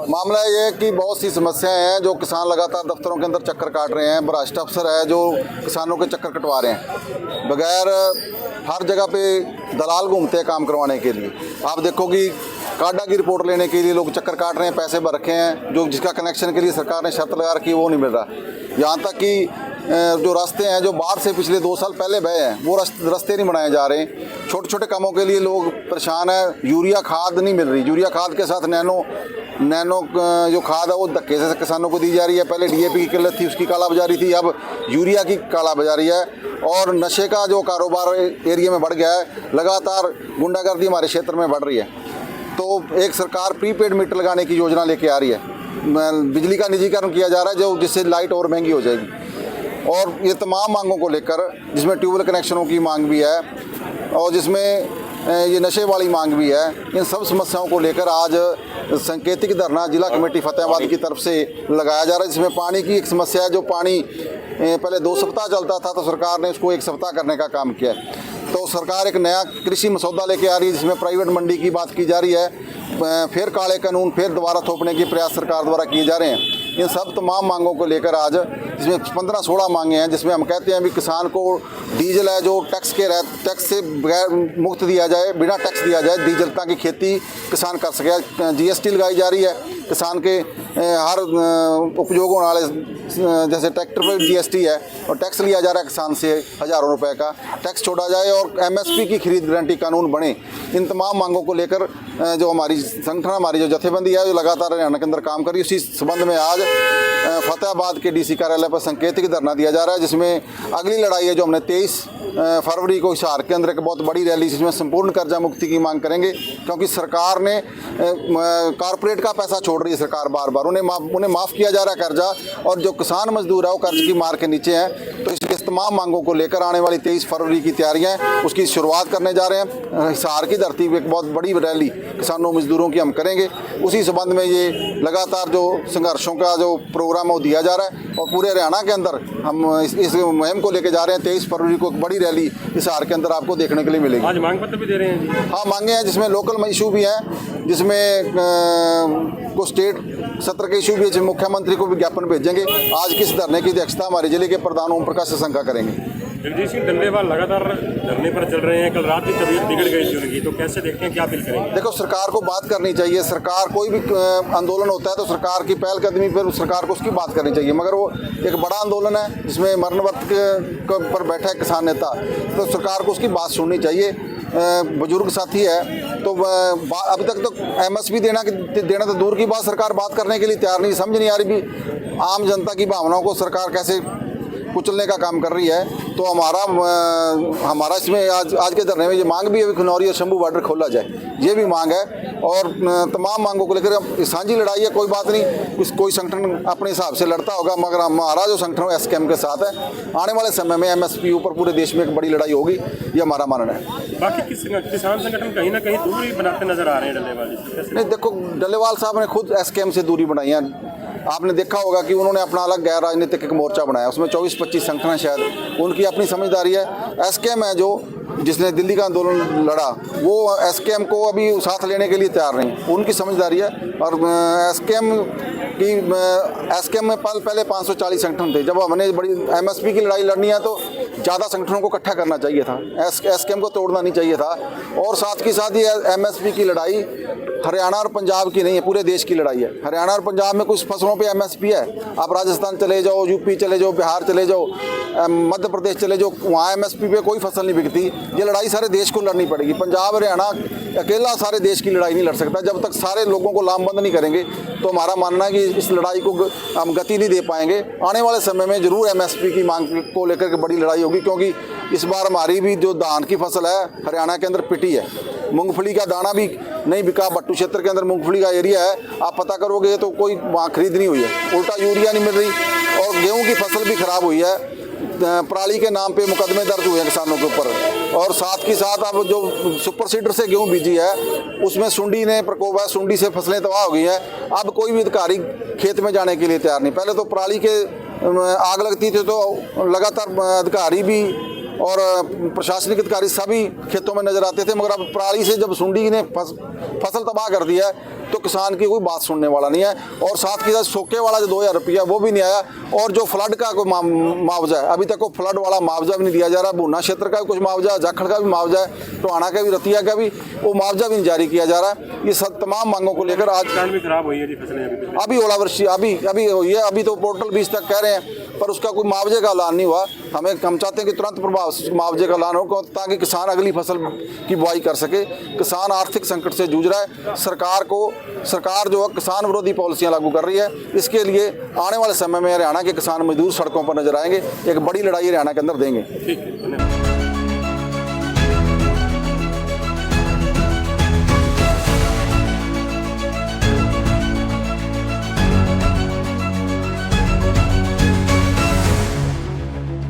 मामला ये है कि बहुत सी समस्याएं हैं जो किसान लगातार दफ्तरों के अंदर चक्कर काट रहे हैं। भ्रष्ट अफसर है जो किसानों के चक्कर कटवा रहे हैं, बगैर हर जगह पे दलाल घूमते हैं काम करवाने के लिए। आप देखो कि काडा की रिपोर्ट लेने के लिए लोग चक्कर काट रहे हैं, पैसे भर रखे हैं, जो जिसका कनेक्शन के लिए सरकार ने शर्त लगा रखी है वो नहीं मिल रहा। यहाँ तक कि जो रास्ते हैं जो बाढ़ से पिछले 2 साल पहले बहे हैं वो रास्ते नहीं बनाए जा रहे। छोटे छोटे कामों के लिए लोग परेशान हैं। यूरिया खाद नहीं मिल रही, यूरिया खाद के साथ नैनो जो खाद है वो धक्के से किसानों को दी जा रही है। पहले डीएपी की किल्लत थी, उसकी कालाबाजारी थी, अब यूरिया की कालाबाजारी है। और नशे का जो कारोबार एरिया में बढ़ गया है, लगातार गुंडागर्दी हमारे क्षेत्र में बढ़ रही है। तो एक सरकार प्रीपेड मीटर लगाने की योजना लेके आ रही है, बिजली का निजीकरण किया जा रहा है जो जिससे लाइट और महंगी हो जाएगी। और ये तमाम मांगों को लेकर, जिसमें ट्यूबवेल कनेक्शनों की मांग भी है और जिसमें ये नशे वाली मांग भी है, इन सब समस्याओं को लेकर आज सांकेतिक धरना जिला कमेटी फतेहाबाद की तरफ से लगाया जा रहा है। जिसमें पानी की एक समस्या है, जो पानी पहले 2 सप्ताह चलता था तो सरकार ने उसको 1 सप्ताह करने का काम किया है। तो सरकार एक नया कृषि मसौदा लेके आ रही है जिसमें प्राइवेट मंडी की बात की जा रही है, फिर काले कानून फिर दोबारा थोपने के प्रयास सरकार द्वारा किए जा रहे हैं। इन सब तमाम मांगों को लेकर आज, जिसमें 15-16 मांगे हैं, जिसमें हम कहते हैं भी किसान को डीजल है जो टैक्स से बगैर मुक्त दिया जाए, बिना टैक्स दिया जाए डीजल, ताकि खेती किसान कर सके। जीएसटी लगाई जा रही है, किसान के हर उपयोग होने वाले जैसे ट्रैक्टर पर जीएसटी है और टैक्स लिया जा रहा है किसान से हज़ारों रुपए का, टैक्स छोड़ा जाए और एमएसपी की खरीद गारंटी कानून बने। इन तमाम मांगों को लेकर जो हमारी संगठन, हमारी जो जथेबंदी है, जो लगातार हरियाणा के अंदर काम कर रही है, उसी संबंध में आज फतेहाबाद के डीसी कार्यालय पर सांकेतिक धरना दिया जा रहा है। जिसमें अगली लड़ाई है जो हमने 23 फरवरी को हिसार के अंदर एक बहुत बड़ी रैली, जिसमें संपूर्ण कर्जा मुक्ति की मांग करेंगे। क्योंकि सरकार ने कारपोरेट का पैसा छोड़ रही है सरकार बार बार, उन्हें माफ़ किया जा रहा है कर्जा, और जो किसान मजदूर है वो कर्ज की मार के नीचे हैं। तो इस तमाम मांगों को लेकर आने वाली 23 फरवरी की तैयारियां हैं, उसकी शुरुआत करने जा रहे हैं। हिसार की धरती पर एक बहुत बड़ी रैली किसानों मजदूरों की हम करेंगे। उसी संबंध में ये लगातार जो संघर्षों का जो प्रोग्राम है वो दिया जा रहा है और पूरे हरियाणा के अंदर हम इस मुहिम को लेकर जा रहे हैं। 23 फरवरी को एक बड़ी रैली हिसार के अंदर आपको देखने के लिए मिलेगी। आज मांग पत्र भी दे रहे हैं जी? हाँ, मांगे हैं, जिसमें लोकल इशू भी हैं, जिसमें कुछ स्टेट सत्र के इशू भी है, मुख्यमंत्री को विज्ञापन भेजेंगे। आज किस धरने की अध्यक्षता हमारे जिले के प्रधान ओम प्रकाश शंका करेंगे। जगदीश सिंह डंडेवाल लगातार धरने पर चल रहे हैं, कल रात भी तबीयत बिगड़ गई थी उनकी, तो कैसे देखते हैं, क्या अपील करेंगे? देखो, सरकार को बात करनी चाहिए। सरकार कोई भी आंदोलन होता है तो सरकार की पहलकदमी पर सरकार को उसकी बात करनी चाहिए, मगर वो एक बड़ा आंदोलन है जिसमें मरणवत पर बैठा है किसान नेता, तो सरकार को उसकी बात सुननी चाहिए। बुजुर्ग साथी है तो अभी तक तो एमएसपी देना तो दूर की बात, सरकार बात करने के लिए तैयार नहीं। समझ नहीं आ रही भी आम जनता की भावनाओं को सरकार कैसे कुचलने का काम कर रही है। तो हमारा इसमें आज के धरने में ये मांग भी है, खनौरी और शंभू बॉर्डर खोला जाए, ये भी मांग है। और तमाम मांगों को लेकर साझी लड़ाई है, कोई बात नहीं, कोई संगठन अपने हिसाब से लड़ता होगा, मगर हमारा जो संगठन एसकेएम के साथ है, आने वाले समय में एमएसपी ऊपर पूरे देश में एक बड़ी लड़ाई होगी, ये हमारा मानना है। बाकी किसान संगठन कहीं ना कहीं दूरी बनाते नजर आ रहे हैं डल्लेवाल जी? नहीं, देखो, डल्लेवाल साहब ने खुद एसकेएम से दूरी बनाई है। आपने देखा होगा कि उन्होंने अपना अलग गैर राजनीतिक एक मोर्चा बनाया, उसमें 24-25 संगठन है, शायद उनकी अपनी समझदारी है। एसकेएम है जो जिसने दिल्ली का आंदोलन लड़ा, वो एसकेएम को अभी साथ लेने के लिए तैयार नहीं, उनकी समझदारी है। और एसकेएम में पहले 540 संगठन थे। जब हमने बड़ी एमएसपी की लड़ाई लड़नी है तो ज़्यादा संगठनों को इकट्ठा करना चाहिए था, एसकेएम को तोड़ना नहीं चाहिए था। और साथ ही साथ ये एमएसपी की लड़ाई हरियाणा और पंजाब की नहीं है, पूरे देश की लड़ाई है। हरियाणा और पंजाब में कुछ फसलों पे एमएसपी है, आप राजस्थान चले जाओ, यूपी चले जाओ, बिहार चले जाओ, मध्य प्रदेश चले जाओ, वहाँ एमएसपी पे कोई फसल नहीं बिकती। ये लड़ाई सारे देश को लड़नी पड़ेगी। पंजाब हरियाणा अकेला सारे देश की लड़ाई नहीं लड़ सकता। जब तक सारे लोगों को लामबंद नहीं करेंगे तो हमारा मानना है कि इस लड़ाई को हम गति नहीं दे पाएंगे। आने वाले समय में जरूर एमएसपी की मांग को लेकर के बड़ी लड़ाई होगी, क्योंकि इस बार हमारी भी जो धान की फसल है हरियाणा के अंदर पिटी है। मूंगफली का दाना भी नहीं बिका। बट्टू क्षेत्र के अंदर मूंगफली का एरिया है, आप पता करोगे तो कोई वहाँ खरीद नहीं हुई है, उल्टा यूरिया नहीं मिल रही। और गेहूँ की फसल भी खराब हुई है, पराली के नाम पे मुकदमे दर्ज हुए हैं किसानों के ऊपर। और साथ ही साथ अब जो सुपर सीडर से गेहूं बीजी है उसमें सुंडी ने प्रकोप है, सुंडी से फसलें तबाह हो गई हैं। अब कोई भी अधिकारी खेत में जाने के लिए तैयार नहीं। पहले तो पराली के आग लगती थी तो लगातार अधिकारी भी और प्रशासनिक अधिकारी सभी खेतों में नजर आते थे, मगर अब पराली से जब सुंडी ने फसल तबाह कर दिया है तो किसान की कोई बात सुनने वाला नहीं है। और साथ के साथ सोके वाला जो 2000 रुपया वो भी नहीं आया, और जो फ्लड का कोई मुआवजा है अभी तक वो फ्लड वाला मुआवजा भी नहीं दिया जा रहा। भूना क्षेत्र का भी कुछ मुआवजा, जाखड़ का भी मुआवजा है, टोहाना का भी, रतिया का भी, वो मुआवजा भी नहीं जारी किया जा रहा है। ये सब तमाम मांगों को लेकर आज किसान भी खराब हुई है जी फसलें अभी ओलावृष्टि अभी हुई है। अभी तो पोर्टल 20 तक कह रहे हैं, पर उसका कोई मुआवजे का ऐलान नहीं हुआ। हम चाहते हैं कि तुरंत प्रभाव से मुआवजे का ऐलान हो, ताकि किसान अगली फसल की बुआई कर सके। किसान आर्थिक संकट से जूझ रहा है। सरकार जो है किसान विरोधी पॉलिसियां लागू कर रही है। इसके लिए आने वाले समय में हरियाणा के किसान मजदूर सड़कों पर नजर आएंगे। एक बड़ी लड़ाई हरियाणा के अंदर देंगे। ठीक है।